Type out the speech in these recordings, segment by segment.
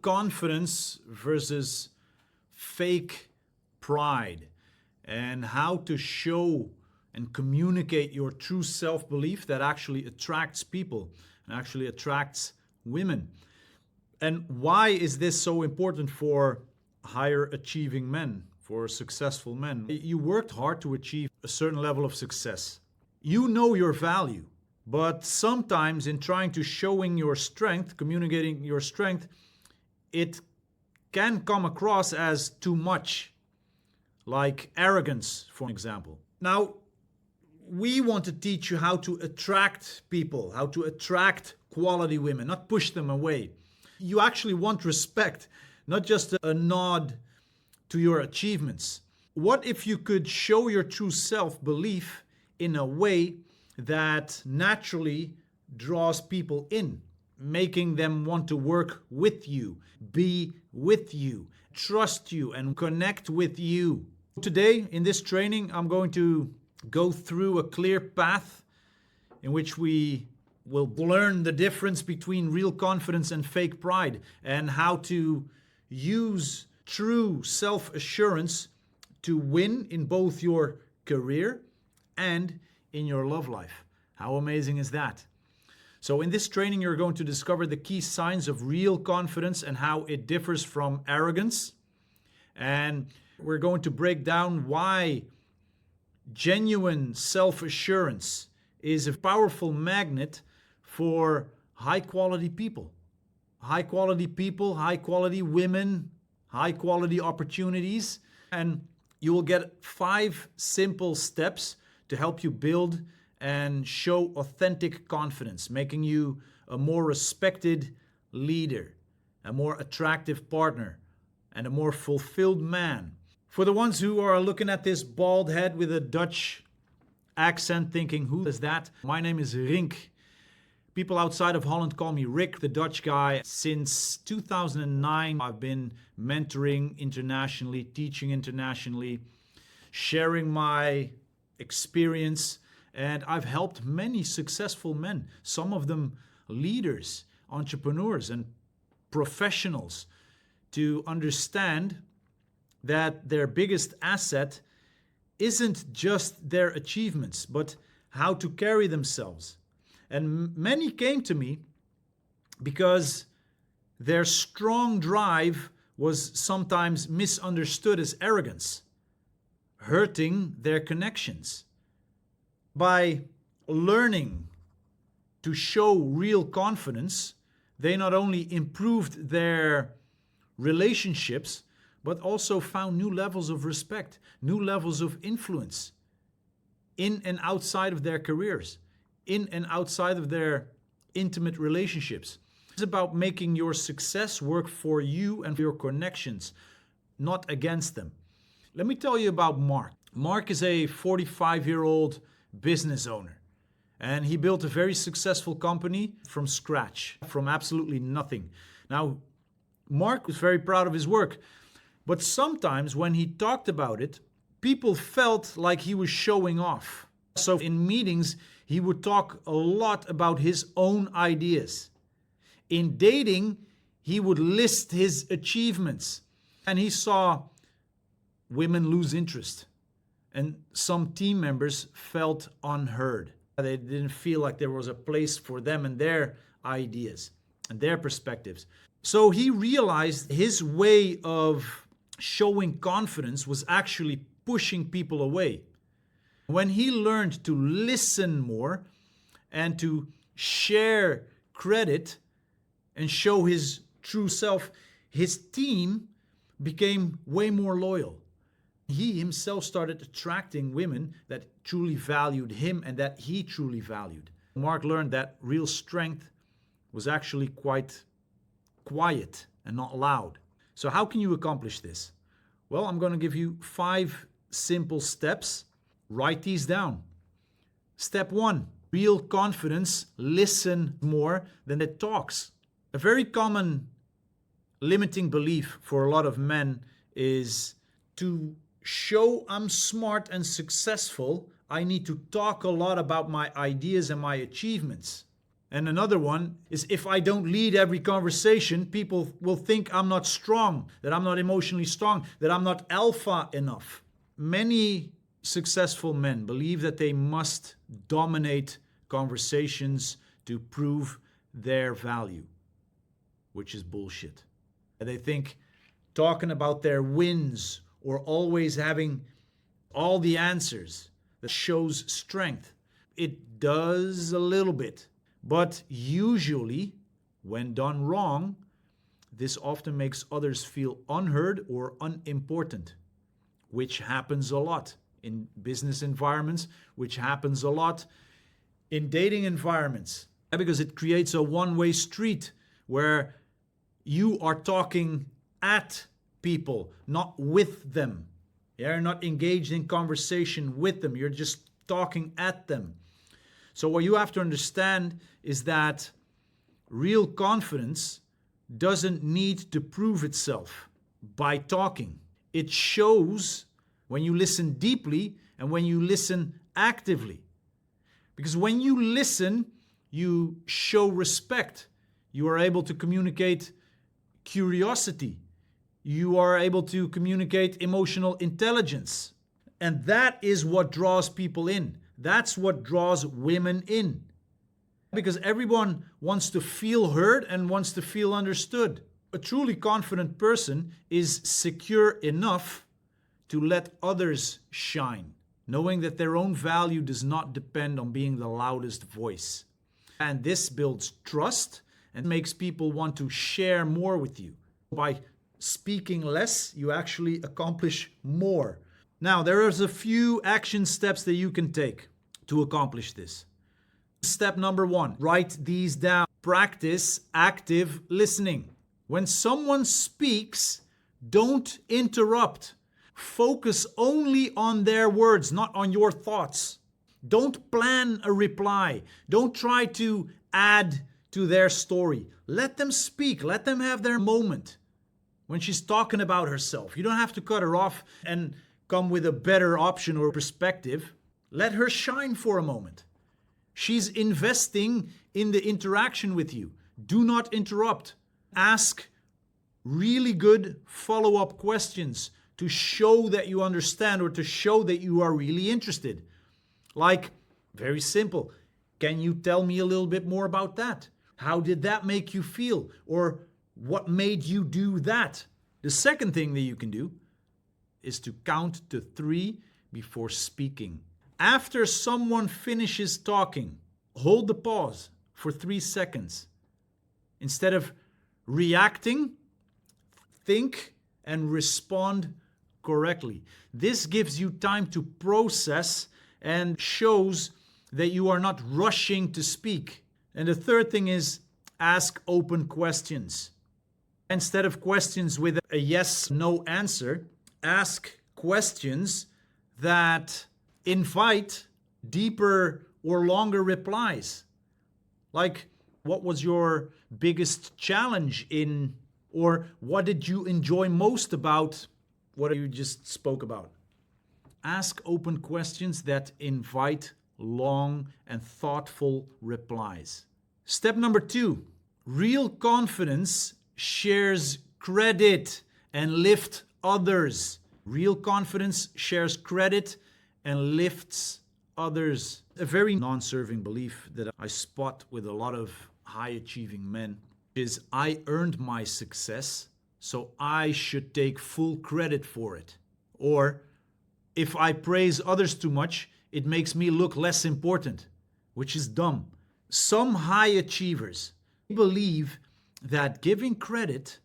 confidence versus fake pride, and how to show and communicate your true self-belief that actually attracts people and actually attracts women. And why is this so important for higher achieving men, for successful men? You worked hard to achieve a certain level of success. You know your value, but sometimes in trying to showing your strength, communicating your strength, it can come across as too much, like arrogance, for example. Now, we want to teach you how to attract people, how to attract quality women, not push them away. You actually want respect, not just a nod to your achievements. What if you could show your true self-belief in a way that naturally draws people in, making them want to work with you, be with you, trust you, and connect with you? Today, in this training, I'm going to go through a clear path in which we will learn the difference between real confidence and fake pride, and how to use true self-assurance to win in both your career and in your love life. How amazing is that? So in this training, you're going to discover the key signs of real confidence and how it differs from arrogance. And we're going to break down why genuine self-assurance is a powerful magnet for high-quality people. High-quality people, high-quality women, high-quality opportunities. And you will get 5 simple steps to help you build and show authentic confidence, making you a more respected leader, a more attractive partner, and a more fulfilled man. For the ones who are looking at this bald head with a Dutch accent thinking, who is that? My name is Rink. People outside of Holland call me Rick, the Dutch guy. Since 2009, I've been mentoring internationally, teaching internationally, sharing my experience, and I've helped many successful men, some of them leaders, entrepreneurs, and professionals, to understand that their biggest asset isn't just their achievements, but how to carry themselves. And many came to me because their strong drive was sometimes misunderstood as arrogance, hurting their connections. By learning to show real confidence, they not only improved their relationships, but also found new levels of respect, new levels of influence in and outside of their careers, in and outside of their intimate relationships. It's about making your success work for you and for your connections, not against them. Let me tell you about Mark. Mark is a 45-year-old business owner, and he built a very successful company from scratch, from absolutely nothing. Now, Mark was very proud of his work, but sometimes when he talked about it, people felt like he was showing off. So in meetings, he would talk a lot about his own ideas. In dating, he would list his achievements, and he saw women lose interest. And some team members felt unheard. They didn't feel like there was a place for them and their ideas and their perspectives. So he realized his way of showing confidence was actually pushing people away. When he learned to listen more and to share credit and show his true self, his team became way more loyal. He himself started attracting women that truly valued him and that he truly valued. Mark learned that real strength was actually quite quiet and not loud. So how can you accomplish this? Well, I'm going to give you 5 simple steps. Write these down. Step 1, real confidence, listen more than it talks. A very common limiting belief for a lot of men is to show I'm smart and successful, I need to talk a lot about my ideas and my achievements. And another one is, if I don't lead every conversation, people will think I'm not strong, that I'm not emotionally strong, that I'm not alpha enough. Many successful men believe that they must dominate conversations to prove their value, which is bullshit. They think talking about their wins or always having all the answers that shows strength. It does a little bit. But usually, when done wrong, this often makes others feel unheard or unimportant, which happens a lot in business environments, which happens a lot in dating environments, because it creates a one-way street where you are talking at people, not with them. You're not engaged in conversation with them. You're just talking at them. So what you have to understand is that real confidence doesn't need to prove itself by talking. It shows when you listen deeply and when you listen actively. Because when you listen, you show respect. You are able to communicate curiosity. You are able to communicate emotional intelligence. And that is what draws people in. That's what draws women in. Because everyone wants to feel heard and wants to feel understood. A truly confident person is secure enough to let others shine, knowing that their own value does not depend on being the loudest voice. And this builds trust and makes people want to share more with you. By speaking less, you actually accomplish more. Now, there is a few action steps that you can take to accomplish this. Step number 1, write these down. Practice active listening. When someone speaks, don't interrupt. Focus only on their words, not on your thoughts. Don't plan a reply. Don't try to add to their story. Let them speak. Let them have their moment. When she's talking about herself, you don't have to cut her off and come with a better option or perspective. Let her shine for a moment. She's investing in the interaction with you. Do not interrupt. Ask really good follow-up questions to show that you understand or to show that you are really interested. Like, very simple. Can you tell me a little bit more about that? How did that make you feel? Or what made you do that? The second thing that you can do is to count to 3 before speaking. After someone finishes talking, hold the pause for 3 seconds. Instead of reacting, think and respond correctly. This gives you time to process and shows that you are not rushing to speak. And the third thing is ask open questions. Instead of questions with a yes/no answer, ask questions that invite deeper or longer replies. Like, what was your biggest challenge in, or what did you enjoy most about what you just spoke about? Ask open questions that invite long and thoughtful replies. Step number 2, real confidence shares credit and lifts others. Real confidence shares credit and lifts others. A very non-serving belief that I spot with a lot of high-achieving men is, I earned my success, so I should take full credit for it. Or, if I praise others too much, it makes me look less important, which is dumb. Some high achievers believe that giving credit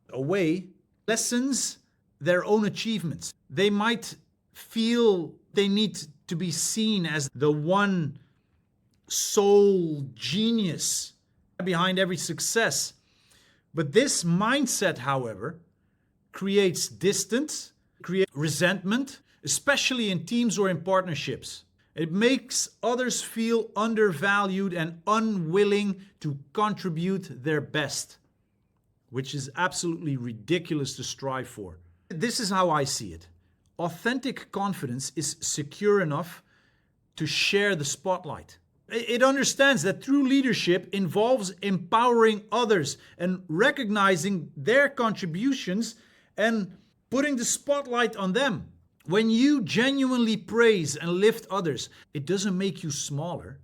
away lessens their own achievements. They might feel they need to be seen as the one sole genius behind every success. But this mindset, however, creates distance, creates resentment, especially in teams or in partnerships. It makes others feel undervalued and unwilling to contribute their best, which is absolutely ridiculous to strive for. This is how I see it. Authentic confidence is secure enough to share the spotlight. It understands that true leadership involves empowering others and recognizing their contributions and putting the spotlight on them. When you genuinely praise and lift others, it doesn't make you smaller,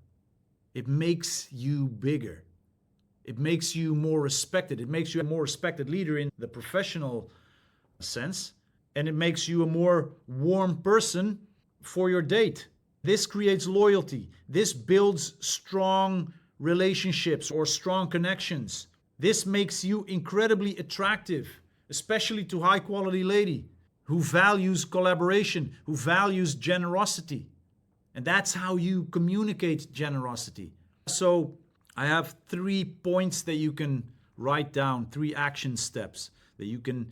it makes you bigger. It makes you more respected. It makes you a more respected leader in the professional sense, and it makes you a more warm person for your date. This creates loyalty. This builds strong relationships or strong connections. This makes you incredibly attractive, especially to high-quality lady who values collaboration, who values generosity. And that's how you communicate generosity. So I have 3 points that you can write down, 3 action steps that you can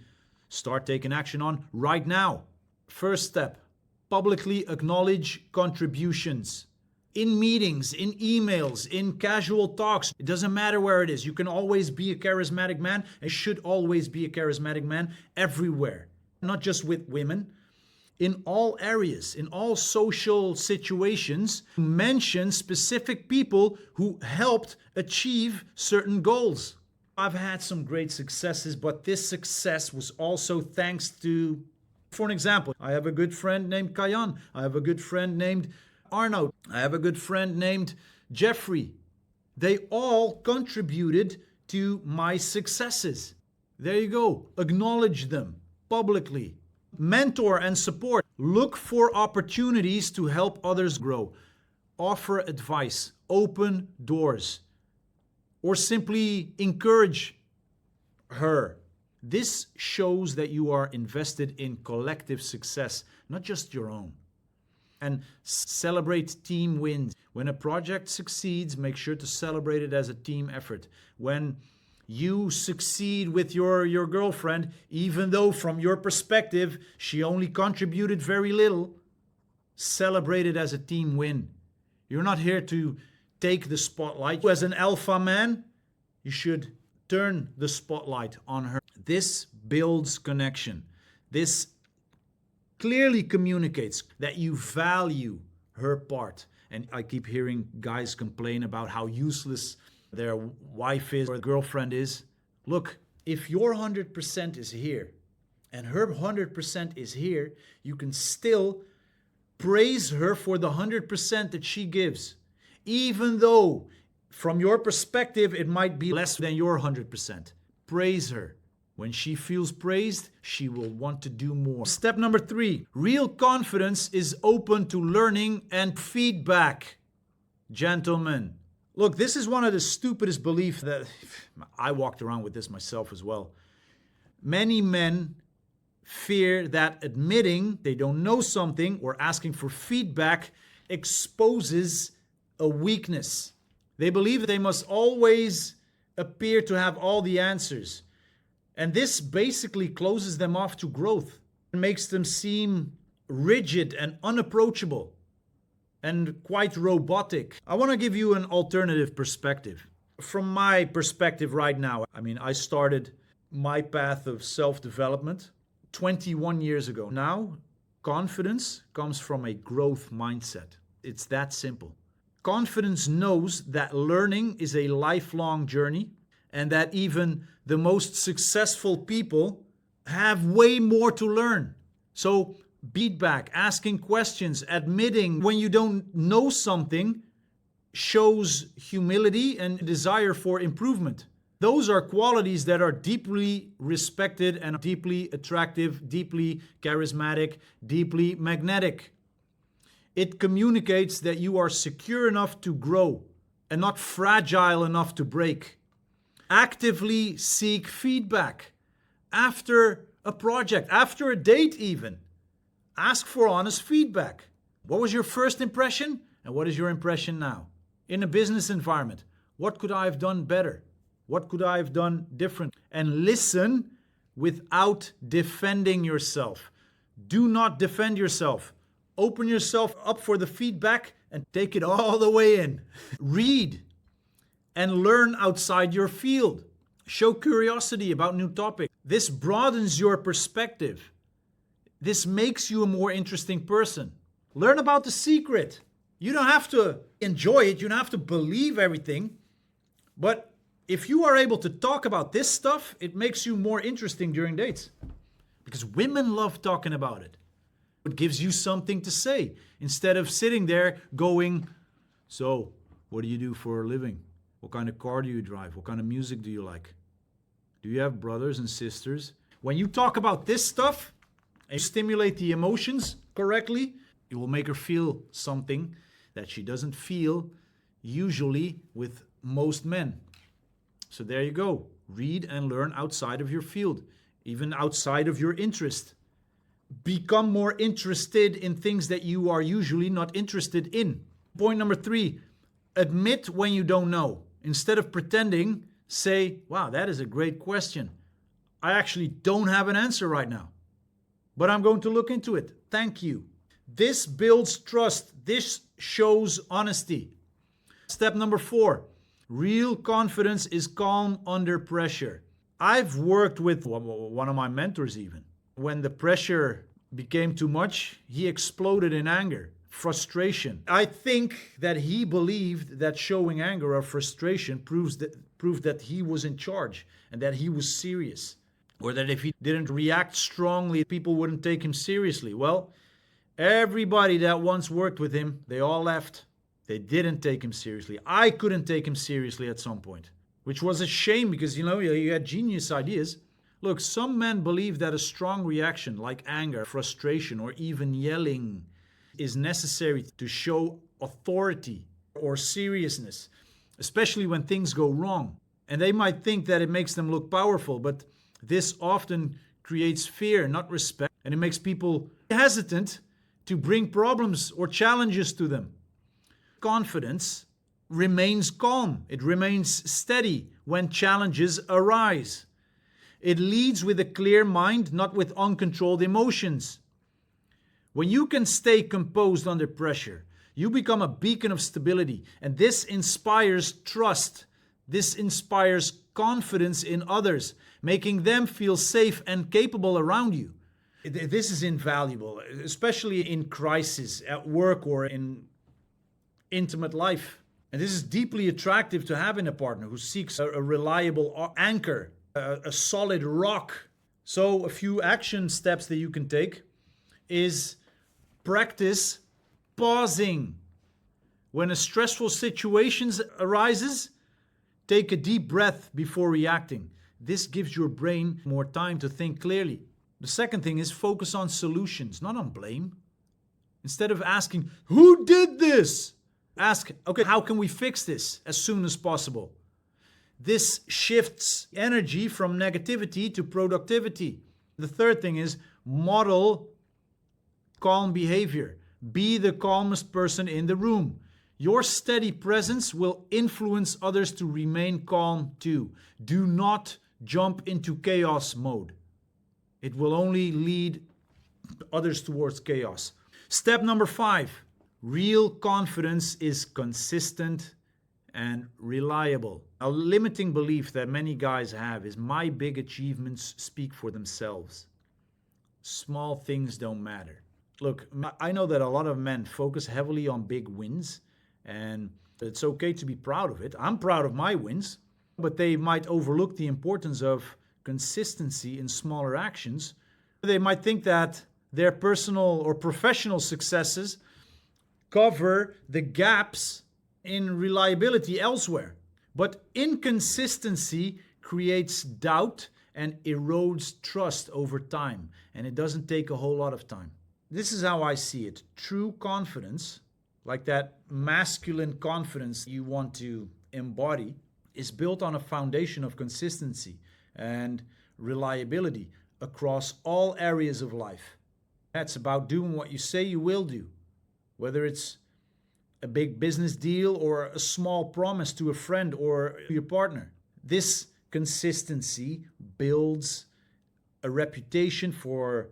start taking action on right now. First step, publicly acknowledge contributions. In meetings, in emails, in casual talks, it doesn't matter where it is. You can always be a charismatic man and should always be a charismatic man everywhere, not just with women. In all areas, in all social situations, mention specific people who helped achieve certain goals. I've had some great successes, but this success was also thanks to, for an example, I have a good friend named Kayan. I have a good friend named Arnoud. I have a good friend named Jeffrey. They all contributed to my successes. There you go. Acknowledge them publicly. Mentor and support. Look for opportunities to help others grow. Offer advice. Open doors. Or simply encourage her. This shows that you are invested in collective success, not just your own. And celebrate team wins. When a project succeeds, make sure to celebrate it as a team effort. When you succeed with your girlfriend, even though from your perspective, she only contributed very little, celebrate it as a team win. You're not here to take the spotlight. As an alpha man, you should turn the spotlight on her. This builds connection. This clearly communicates that you value her part. And I keep hearing guys complain about how useless their wife is or girlfriend is. Look, if your 100% is here and her 100% is here, you can still praise her for the 100% that she gives. Even though from your perspective, it might be less than your 100%. Praise her. When she feels praised, she will want to do more. Step number 3, real confidence is open to learning and feedback. Gentlemen, look, this is one of the stupidest beliefs that I walked around with this myself as well. Many men fear that admitting they don't know something or asking for feedback exposes a weakness. They believe they must always appear to have all the answers. And this basically closes them off to growth. It makes them seem rigid and unapproachable and quite robotic. I want to give you an alternative perspective. From my perspective right now, I started my path of self-development 21 years ago. Now, confidence comes from a growth mindset. It's that simple. Confidence knows that learning is a lifelong journey and that even the most successful people have way more to learn. So, feedback, asking questions, admitting when you don't know something shows humility and desire for improvement. Those are qualities that are deeply respected and deeply attractive, deeply charismatic, deeply magnetic. It communicates that you are secure enough to grow and not fragile enough to break. Actively seek feedback after a project, after a date even. Ask for honest feedback. What was your first impression and what is your impression now? In a business environment, what could I have done better? What could I have done different? And listen without defending yourself. Do not defend yourself. Open yourself up for the feedback and take it all the way in. Read and learn outside your field. Show curiosity about new topics. This broadens your perspective. This makes you a more interesting person. Learn about The Secret. You don't have to enjoy it. You don't have to believe everything. But if you are able to talk about this stuff, it makes you more interesting during dates. Because women love talking about it. It gives you something to say instead of sitting there going, so what do you do for a living? What kind of car do you drive? What kind of music do you like? Do you have brothers and sisters? When you talk about this stuff and you stimulate the emotions correctly, it will make her feel something that she doesn't feel usually with most men. So there you go. Read and learn outside of your field, even outside of your interest. Become more interested in things that you are usually not interested in. Point number 3, admit when you don't know. Instead of pretending, say, wow, that is a great question. I actually don't have an answer right now, but I'm going to look into it. Thank you. This builds trust. This shows honesty. Step number 4, real confidence is calm under pressure. I've worked with one of my mentors even. When the pressure became too much, he exploded in anger, frustration. I think that he believed that showing anger or frustration proved that he was in charge and that he was serious, or that if he didn't react strongly, people wouldn't take him seriously. Well, everybody that once worked with him, they all left. They didn't take him seriously. I couldn't take him seriously at some point, which was a shame because, you had genius ideas. Look, some men believe that a strong reaction like anger, frustration, or even yelling is necessary to show authority or seriousness, especially when things go wrong. And they might think that it makes them look powerful, but this often creates fear, not respect, and it makes people hesitant to bring problems or challenges to them. Confidence remains calm. It remains steady when challenges arise. It leads with a clear mind, not with uncontrolled emotions. When you can stay composed under pressure, you become a beacon of stability, and this inspires trust. This inspires confidence in others, making them feel safe and capable around you. This is invaluable, especially in crisis, at work, or in intimate life. And this is deeply attractive to have in a partner who seeks a reliable anchor, a solid rock. So a few action steps that you can take is practice pausing. When a stressful situation arises, take a deep breath before reacting. This gives your brain more time to think clearly. The second thing is focus on solutions, not on blame. Instead of asking, who did this? Ask, okay, how can we fix this as soon as possible? This shifts energy from negativity to productivity. The third thing is model calm behavior. Be the calmest person in the room. Your steady presence will influence others to remain calm too. Do not jump into chaos mode. It will only lead others towards chaos. Step number 5. Real confidence is consistent and reliable. A limiting belief that many guys have is my big achievements speak for themselves. Small things don't matter. Look, I know that a lot of men focus heavily on big wins, and it's okay to be proud of it. I'm proud of my wins, but they might overlook the importance of consistency in smaller actions. They might think that their personal or professional successes cover the gaps in reliability elsewhere. But inconsistency creates doubt and erodes trust over time, and it doesn't take a whole lot of time. This is how I see it. True confidence, like that masculine confidence you want to embody, is built on a foundation of consistency and reliability across all areas of life. That's about doing what you say you will do, whether it's a big business deal or a small promise to a friend or your partner. This consistency builds a reputation for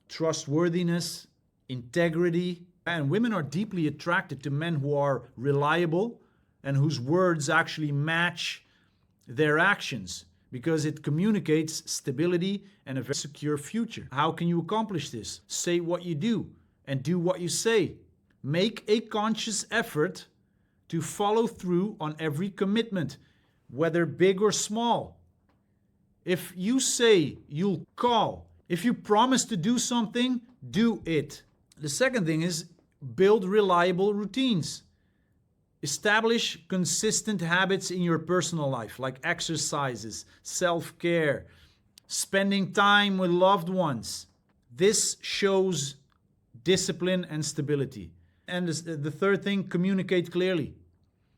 trustworthiness, integrity, and women are deeply attracted to men who are reliable and whose words actually match their actions, because it communicates stability and a very secure future. How can you accomplish this? Say what you do and do what you say. Make a conscious effort to follow through on every commitment, whether big or small. If you say you'll call, if you promise to do something, do it. The second thing is build reliable routines. Establish consistent habits in your personal life, like exercises, self-care, spending time with loved ones. This shows discipline and stability. And the third thing, communicate clearly.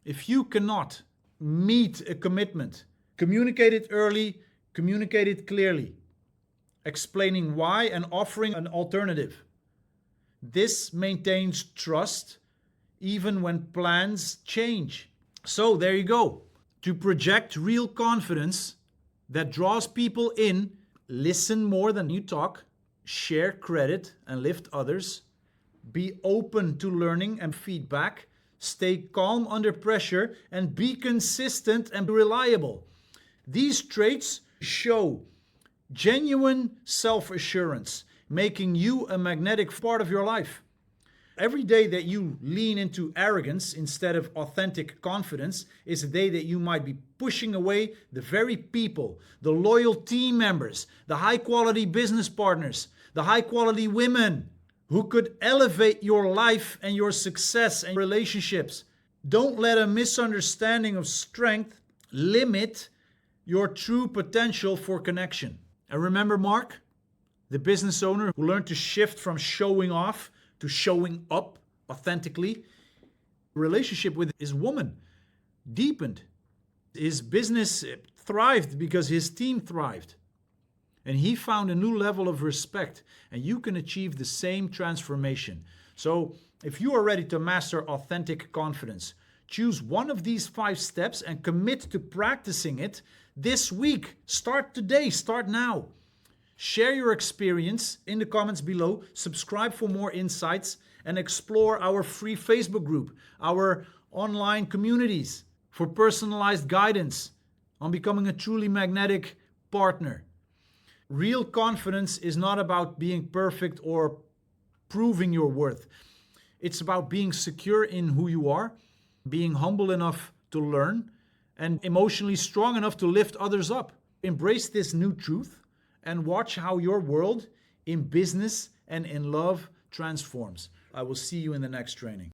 If you cannot meet a commitment, communicate it early, communicate it clearly, explaining why and offering an alternative. This maintains trust even when plans change. So there you go. To project real confidence that draws people in, listen more than you talk, share credit and lift others, be open to learning and feedback, stay calm under pressure, and be consistent and reliable. These traits show genuine self-assurance, making you a magnetic part of your life. Every day that you lean into arrogance instead of authentic confidence is a day that you might be pushing away the very people, the loyal team members, the high-quality business partners, the high-quality women who could elevate your life and your success and relationships. Don't let a misunderstanding of strength limit your true potential for connection. And remember Mark, the business owner who learned to shift from showing off to showing up authentically. Relationship with his woman deepened. His business thrived because his team thrived. And he found a new level of respect, and you can achieve the same transformation. So if you are ready to master authentic confidence, choose one of these 5 steps and commit to practicing it this week. Start today, start now. Share your experience in the comments below, subscribe for more insights, and explore our free Facebook group, our online communities for personalized guidance on becoming a truly magnetic partner. Real confidence is not about being perfect or proving your worth. It's about being secure in who you are, being humble enough to learn, and emotionally strong enough to lift others up. Embrace this new truth and watch how your world in business and in love transforms. I will see you in the next training.